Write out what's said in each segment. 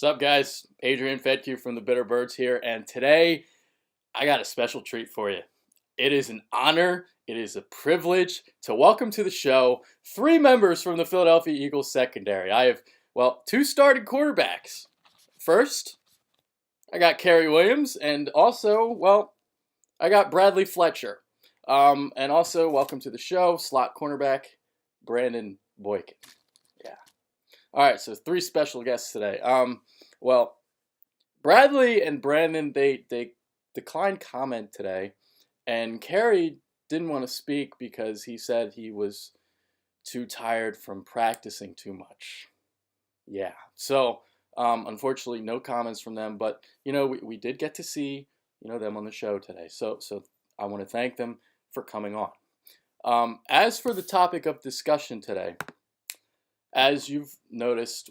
What's up, guys? Adrian Fedkiw from the Bitter Birds here, and today I got a special treat for you. It is an honor, it is a privilege to welcome to the show three members from the Philadelphia Eagles secondary. I have, two starting quarterbacks. First, I got Kerry Williams, and also, I got Bradley Fletcher. And also, welcome to the show, slot cornerback Brandon Boykin. Yeah. All right, so three special guests today. Bradley and Brandon, they declined comment today, and Kerry didn't want to speak because he said he was too tired from practicing too much. Yeah, so unfortunately, no comments from them, but we did get to see them on the show today. So I want to thank them for coming on. As for the topic of discussion today, as you've noticed,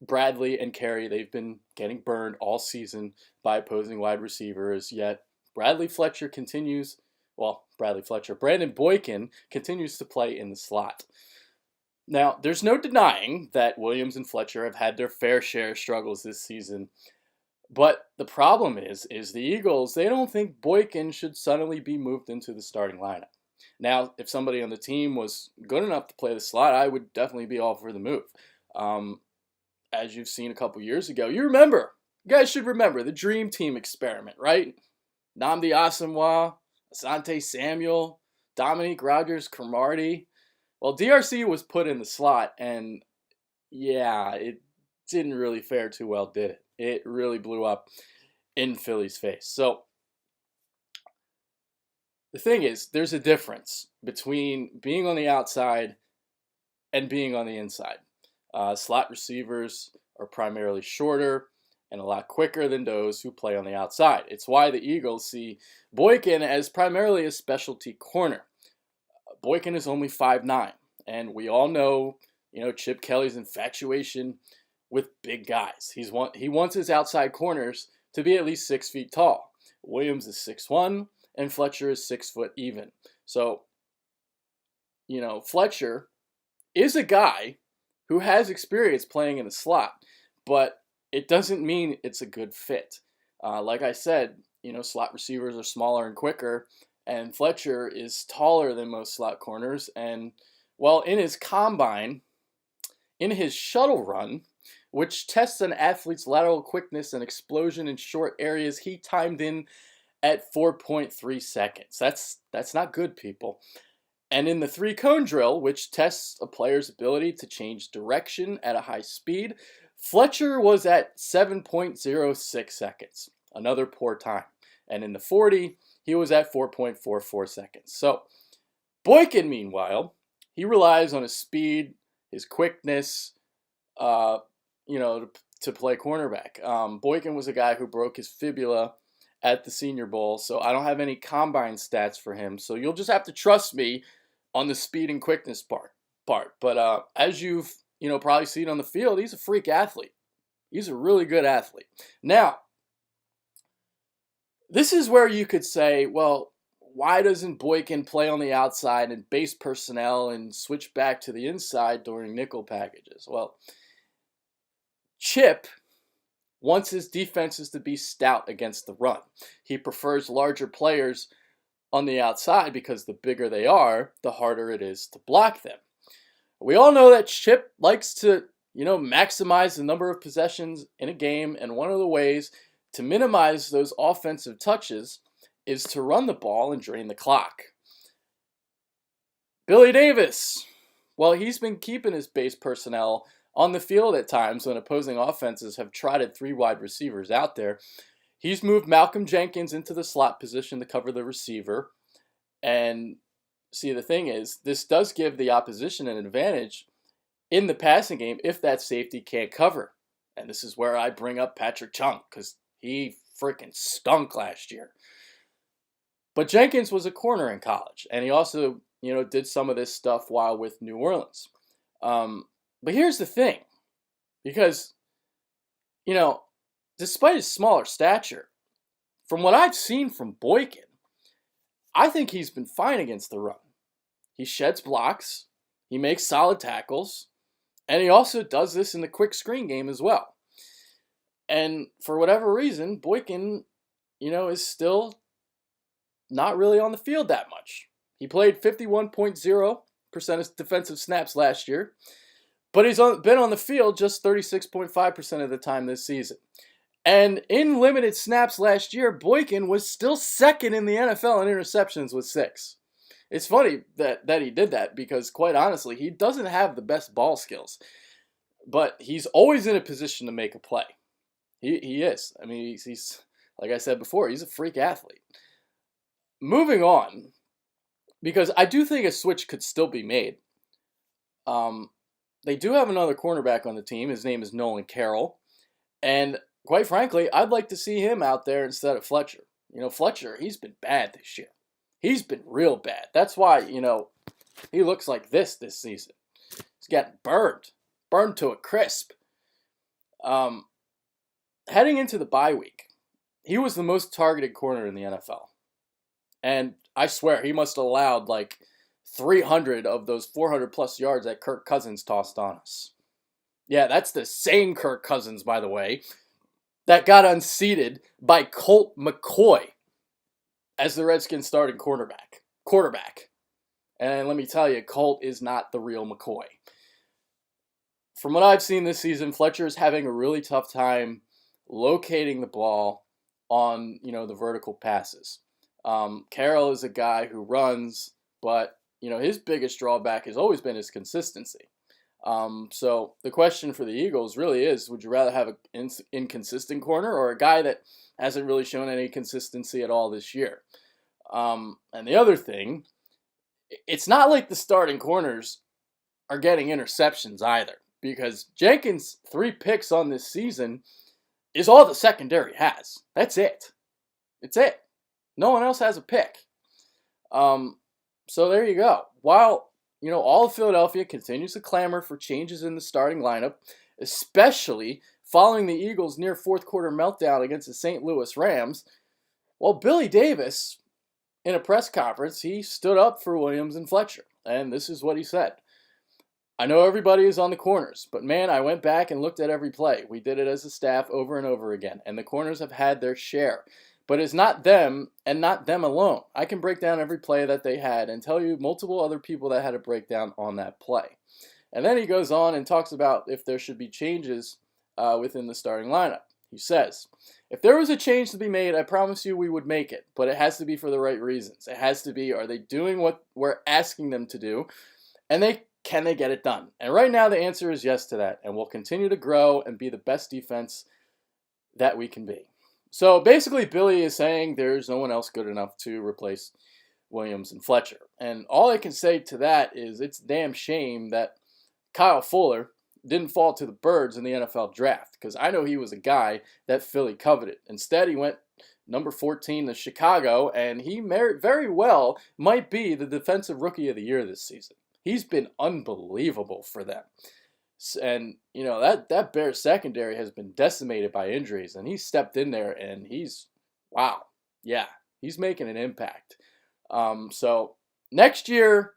Bradley and Kerry, they've been getting burned all season by opposing wide receivers, yet Brandon Boykin continues to play in the slot. Now, there's no denying that Williams and Fletcher have had their fair share of struggles this season, but the problem is the Eagles, they don't think Boykin should suddenly be moved into the starting lineup. Now, if somebody on the team was good enough to play the slot, I would definitely be all for the move. As you've seen a couple years ago, you guys should remember the Dream Team experiment, right? Nnamdi Asomugha, Asante Samuel, Dominique Rodgers-Cromartie. Well, DRC was put in the slot, and yeah, it didn't really fare too well, did it? It really blew up in Philly's face. So the thing is, there's a difference between being on the outside and being on the inside. Slot receivers are primarily shorter and a lot quicker than those who play on the outside. It's why the Eagles see Boykin as primarily a specialty corner. Boykin is only 5'9", and we all know, Chip Kelly's infatuation with big guys. He wants his outside corners to be at least 6 feet tall. Williams is 6'1", and Fletcher is 6 foot even. So, Fletcher is a guy who has experience playing in the slot, but it doesn't mean it's a good fit. Like I said, slot receivers are smaller and quicker, and Fletcher is taller than most slot corners. And, in his combine, in his shuttle run, which tests an athlete's lateral quickness and explosion in short areas, he timed in at 4.3 seconds. That's not good, people. And in the 3-cone drill, which tests a player's ability to change direction at a high speed, Fletcher was at 7.06 seconds, another poor time. And in the 40, he was at 4.44 seconds. So Boykin, meanwhile, he relies on his speed, his quickness, to play cornerback. Boykin was a guy who broke his fibula at the Senior Bowl, so I don't have any combine stats for him. So you'll just have to trust me on the speed and quickness part. But as you've probably seen on the field, he's a freak athlete. He's a really good athlete. Now, this is where you could say, why doesn't Boykin play on the outside and base personnel and switch back to the inside during nickel packages? Well, Chip wants his defenses to be stout against the run. He prefers larger players on the outside because the bigger they are, the harder it is to block them. We all know that Chip likes to, maximize the number of possessions in a game, and one of the ways to minimize those offensive touches is to run the ball and drain the clock. Billy Davis, he's been keeping his base personnel on the field at times when opposing offenses have trotted 3 wide receivers out there. He's moved Malcolm Jenkins into the slot position to cover the receiver. And see, the thing is, this does give the opposition an advantage in the passing game if that safety can't cover. And this is where I bring up Patrick Chung, because he freaking stunk last year. But Jenkins was a corner in college, and he also, did some of this stuff while with New Orleans. But here's the thing, because, despite his smaller stature, from what I've seen from Boykin, I think he's been fine against the run. He sheds blocks. He makes solid tackles. And he also does this in the quick screen game as well. And for whatever reason, Boykin, is still not really on the field that much. He played 51.0% of defensive snaps last year, but he's been on the field just 36.5% of the time this season. And in limited snaps last year, Boykin was still second in the NFL in interceptions with 6. It's funny that he did that because, quite honestly, he doesn't have the best ball skills. But he's always in a position to make a play. He is. I mean, he's like I said before, he's a freak athlete. Moving on, because I do think a switch could still be made. They do have another cornerback on the team. His name is Nolan Carroll. And quite frankly, I'd like to see him out there instead of Fletcher. Fletcher, he's been bad this year. He's been real bad. That's why, he looks like this season. He's getting burned to a crisp. Heading into the bye week, he was the most targeted corner in the NFL. And I swear, he must have allowed like 300 of those 400-plus yards that Kirk Cousins tossed on us. Yeah, that's the same Kirk Cousins, by the way, that got unseated by Colt McCoy as the Redskins starting quarterback. And let me tell you, Colt is not the real McCoy. From what I've seen this season, Fletcher is having a really tough time locating the ball on, the vertical passes. Carroll is a guy who runs, but, his biggest drawback has always been his consistency. So the question for the Eagles really is, would you rather have an inconsistent corner or a guy that hasn't really shown any consistency at all this year? And the other thing, it's not like the starting corners are getting interceptions either, because Jenkins' 3 picks on this season is all the secondary has. That's it. It's it. No one else has a pick. So there you go. While, all of Philadelphia continues to clamor for changes in the starting lineup, especially following the Eagles' near fourth quarter meltdown against the St. Louis Rams, well, Billy Davis, in a press conference, he stood up for Williams and Fletcher. And this is what he said. I know everybody is on the corners, but man, I went back and looked at every play. We did it as a staff over and over again, and the corners have had their share. But it's not them and not them alone. I can break down every play that they had and tell you multiple other people that had a breakdown on that play. And then he goes on and talks about if there should be changes within the starting lineup. He says, if there was a change to be made, I promise you we would make it, but it has to be for the right reasons. It has to be, are they doing what we're asking them to do? And can they get it done? And right now the answer is yes to that, and we'll continue to grow and be the best defense that we can be. So basically, Billy is saying there's no one else good enough to replace Williams and Fletcher. And all I can say to that is it's a damn shame that Kyle Fuller didn't fall to the birds in the NFL draft, because I know he was a guy that Philly coveted. Instead, he went number 14 to Chicago, and he very well might be the Defensive Rookie of the Year this season. He's been unbelievable for them. And, that Bears secondary has been decimated by injuries, and he stepped in there, and he's making an impact. So next year,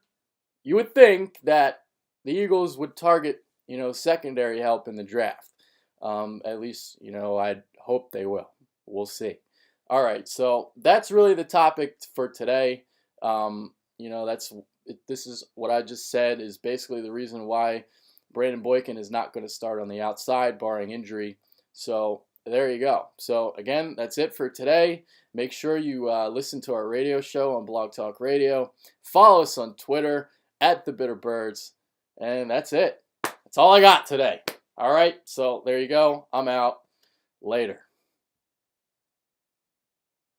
you would think that the Eagles would target, secondary help in the draft. At least, I'd hope they will. We'll see. All right, so that's really the topic for today. This is what I just said is basically the reason why Brandon Boykin is not going to start on the outside, barring injury. So there you go. So again, that's it for today. Make sure you listen to our radio show on Blog Talk Radio. Follow us on Twitter @TheBitterBirds. And that's it. That's all I got today. All right. So there you go. I'm out. Later.